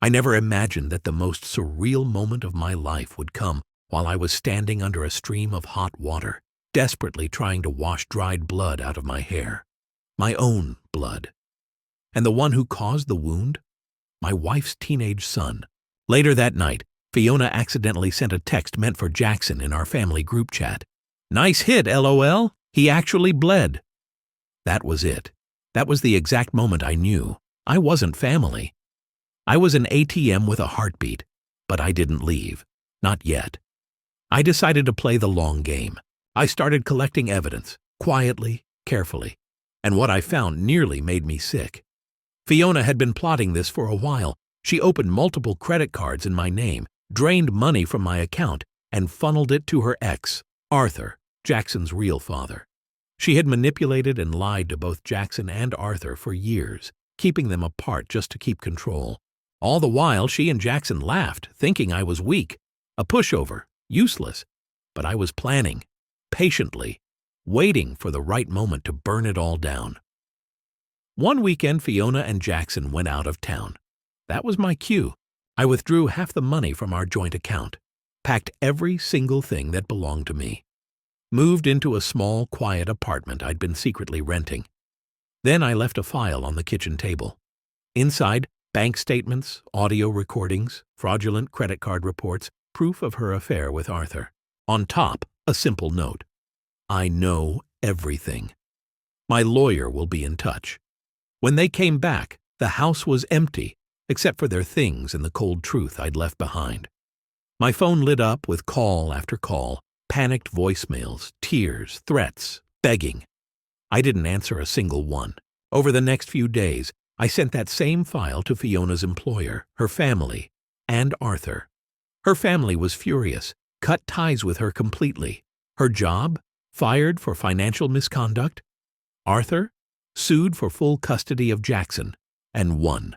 I never imagined that the most surreal moment of my life would come while I was standing under a stream of hot water, desperately trying to wash dried blood out of my hair. My own blood. And the one who caused the wound? My wife's teenage son. Later that night, Fiona accidentally sent a text meant for Jackson in our family group chat. "Nice hit, LOL. He actually bled." That was it. That was the exact moment I knew. I wasn't family. I was an ATM with a heartbeat, but I didn't leave. Not yet. I decided to play the long game. I started collecting evidence, quietly, carefully, and what I found nearly made me sick. Fiona had been plotting this for a while. She opened multiple credit cards in my name, drained money from my account, and funneled it to her ex, Arthur, Jackson's real father. She had manipulated and lied to both Jackson and Arthur for years, keeping them apart just to keep control. All the while, she and Jackson laughed, thinking I was weak, a pushover, useless. But I was planning, patiently, waiting for the right moment to burn it all down. One weekend, Fiona and Jackson went out of town. That was my cue. I withdrew half the money from our joint account, packed every single thing that belonged to me, moved into a small, quiet apartment I'd been secretly renting. Then I left a file on the kitchen table. Inside, bank statements, audio recordings, fraudulent credit card reports, proof of her affair with Arthur. On top, a simple note. I know everything. My lawyer will be in touch. When they came back, the house was empty, except for their things and the cold truth I'd left behind. My phone lit up with call after call, panicked voicemails, tears, threats, begging. I didn't answer a single one. Over the next few days, I sent that same file to Fiona's employer, her family, and Arthur. Her family was furious, cut ties with her completely. Her job? Fired for financial misconduct. Arthur? Sued for full custody of Jackson, and won.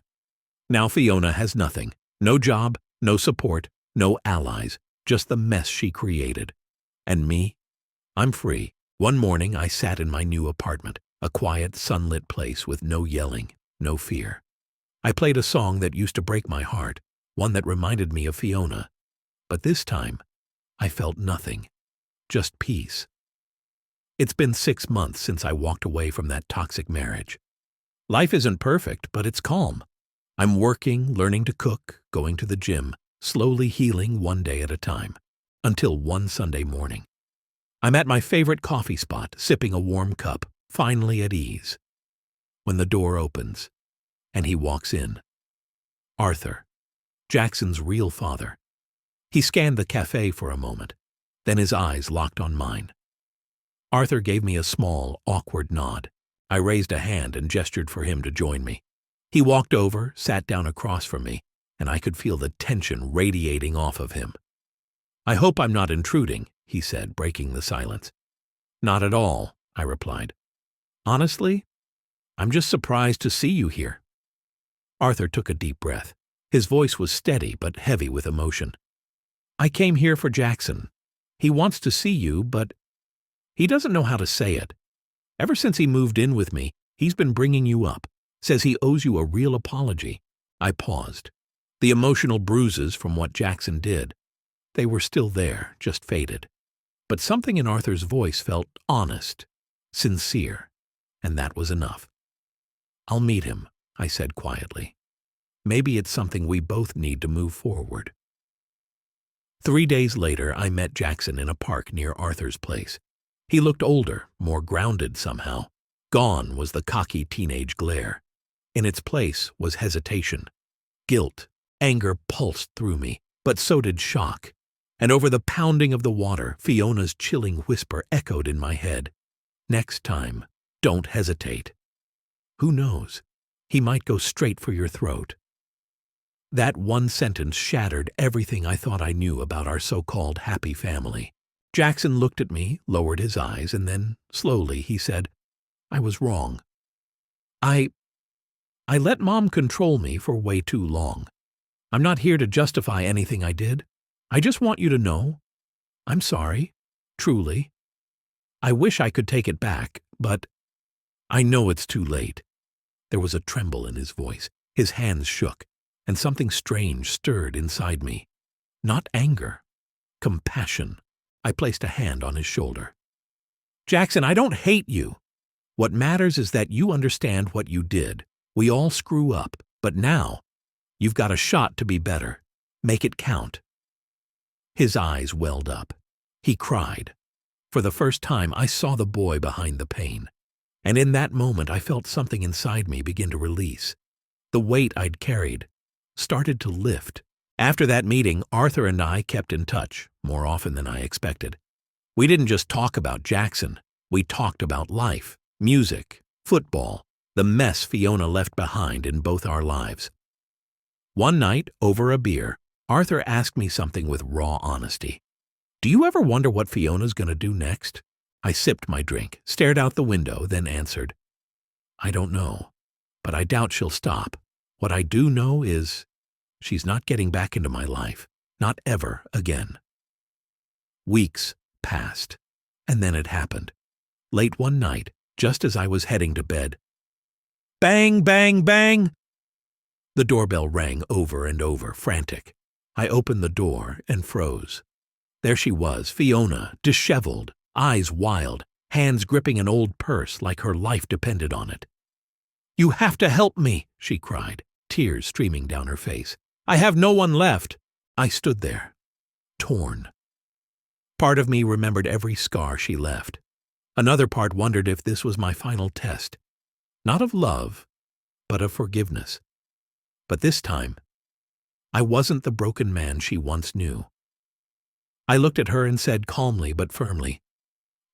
Now Fiona has nothing. No job, no support, no allies, just the mess she created. And me? I'm free. One morning I sat in my new apartment, a quiet, sunlit place with no yelling, no fear. I played a song that used to break my heart, one that reminded me of Fiona. But this time, I felt nothing, just peace. It's been 6 months since I walked away from that toxic marriage. Life isn't perfect, but it's calm. I'm working, learning to cook, going to the gym, slowly healing one day at a time, until one Sunday morning. I'm at my favorite coffee spot, sipping a warm cup, finally at ease. When the door opens, and he walks in. Arthur, Jackson's real father. He scanned the cafe for a moment, then his eyes locked on mine. Arthur gave me a small, awkward nod. I raised a hand and gestured for him to join me. He walked over, sat down across from me, and I could feel the tension radiating off of him. "I hope I'm not intruding," he said, breaking the silence. "Not at all," I replied. "Honestly, I'm just surprised to see you here." Arthur took a deep breath. His voice was steady but heavy with emotion. "I came here for Jackson. He wants to see you, but he doesn't know how to say it. Ever since he moved in with me, he's been bringing you up, says he owes you a real apology." I paused. The emotional bruises from what Jackson did, they were still there, just faded. But something in Arthur's voice felt honest, sincere, and that was enough. "I'll meet him," I said quietly. "Maybe it's something we both need to move forward." 3 days later, I met Jackson in a park near Arthur's place. He looked older, more grounded somehow. Gone was the cocky teenage glare. In its place was hesitation. Guilt, anger pulsed through me, but so did shock. And over the pounding of the water, Fiona's chilling whisper echoed in my head. "Next time, don't hesitate. Who knows? He might go straight for your throat." That one sentence shattered everything I thought I knew about our so-called happy family. Jackson looked at me, lowered his eyes, and then, slowly, he said, "I was wrong. I let Mom control me for way too long. I'm not here to justify anything I did. I just want you to know, I'm sorry, truly. I wish I could take it back, but I know it's too late." There was a tremble in his voice. His hands shook. and something strange stirred inside me. Not anger, compassion. I placed a hand on his shoulder. "Jackson, I don't hate you. What matters is that you understand what you did. We all screw up, but now you've got a shot to be better. Make it count." His eyes welled up. He cried. For the first time, I saw the boy behind the pain. And in that moment, I felt something inside me begin to release. The weight I'd carried started to lift. After that meeting, Arthur and I kept in touch, more often than I expected. We didn't just talk about Jackson. We talked about life, music, football, the mess Fiona left behind in both our lives. One night, over a beer, Arthur asked me something with raw honesty. "Do you ever wonder what Fiona's going to do next?" I sipped my drink, stared out the window, then answered, "I don't know, but I doubt she'll stop. What I do know is she's not getting back into my life, not ever again." Weeks passed, and then it happened. Late one night, just as I was heading to bed. Bang, bang, bang! The doorbell rang over and over, frantic. I opened the door and froze. There she was, Fiona, disheveled, eyes wild, hands gripping an old purse like her life depended on it. "You have to help me," she cried, tears streaming down her face. "I have no one left." I stood there, torn. Part of me remembered every scar she left. Another part wondered if this was my final test, not of love, but of forgiveness. But this time, I wasn't the broken man she once knew. I looked at her and said calmly but firmly,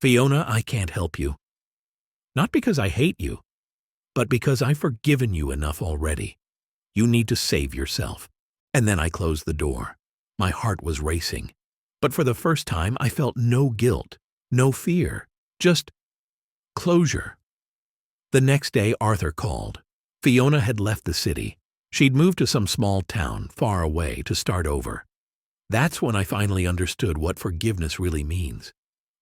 "Fiona, I can't help you. Not because I hate you, but because I've forgiven you enough already. You need to save yourself." And then I closed the door. My heart was racing. But for the first time, I felt no guilt, no fear, just closure. The next day, Arthur called. Fiona had left the city. She'd moved to some small town, far away, to start over. That's when I finally understood what forgiveness really means.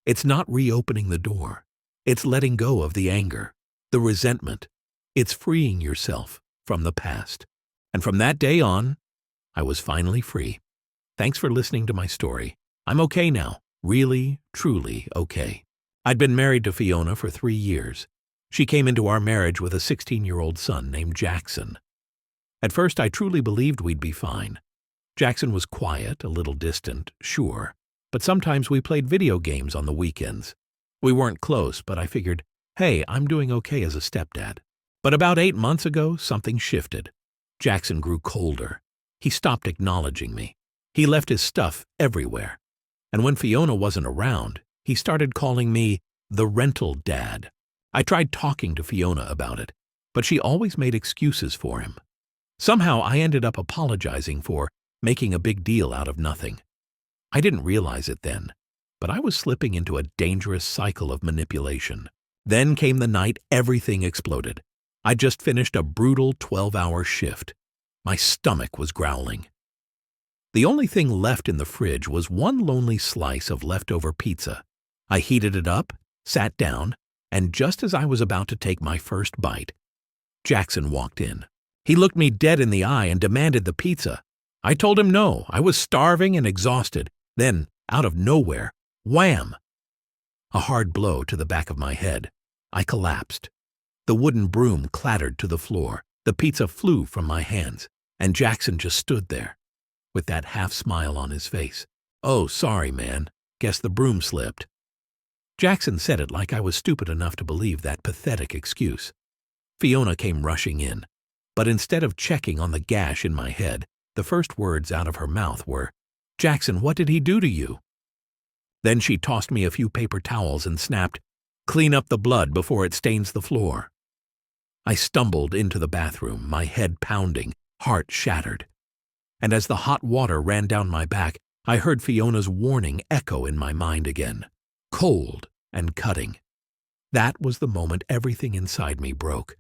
It's not reopening the door. It's letting go of the anger, the resentment. It's freeing yourself from the past. And from that day on, I was finally free. Thanks for listening to my story. I'm okay now. Really, truly okay. I'd been married to Fiona for 3 years. She came into our marriage with a 16-year-old son named Jackson. At first, I truly believed we'd be fine. Jackson was quiet, a little distant, sure, but sometimes we played video games on the weekends. We weren't close, but I figured, hey, I'm doing okay as a stepdad. But about 8 months ago, something shifted. Jackson grew colder. He stopped acknowledging me. He left his stuff everywhere. And when Fiona wasn't around, he started calling me the rental dad. I tried talking to Fiona about it, but she always made excuses for him. Somehow I ended up apologizing for making a big deal out of nothing. I didn't realize it then, but I was slipping into a dangerous cycle of manipulation. Then came the night everything exploded. I'd just finished a brutal 12-hour shift. My stomach was growling. The only thing left in the fridge was one lonely slice of leftover pizza. I heated it up, sat down, and just as I was about to take my first bite, Jackson walked in. He looked me dead in the eye and demanded the pizza. I told him no, I was starving and exhausted. Then, out of nowhere, wham! A hard blow to the back of my head. I collapsed. The wooden broom clattered to the floor. The pizza flew from my hands, and Jackson just stood there, with that half-smile on his face. "Oh, sorry, man. Guess the broom slipped." Jackson said it like I was stupid enough to believe that pathetic excuse. Fiona came rushing in, but instead of checking on the gash in my head, the first words out of her mouth were, "Jackson, what did he do to you?" Then she tossed me a few paper towels and snapped, "Clean up the blood before it stains the floor." I stumbled into the bathroom, my head pounding, heart shattered. And as the hot water ran down my back, I heard Fiona's warning echo in my mind again, cold and cutting. That was the moment everything inside me broke.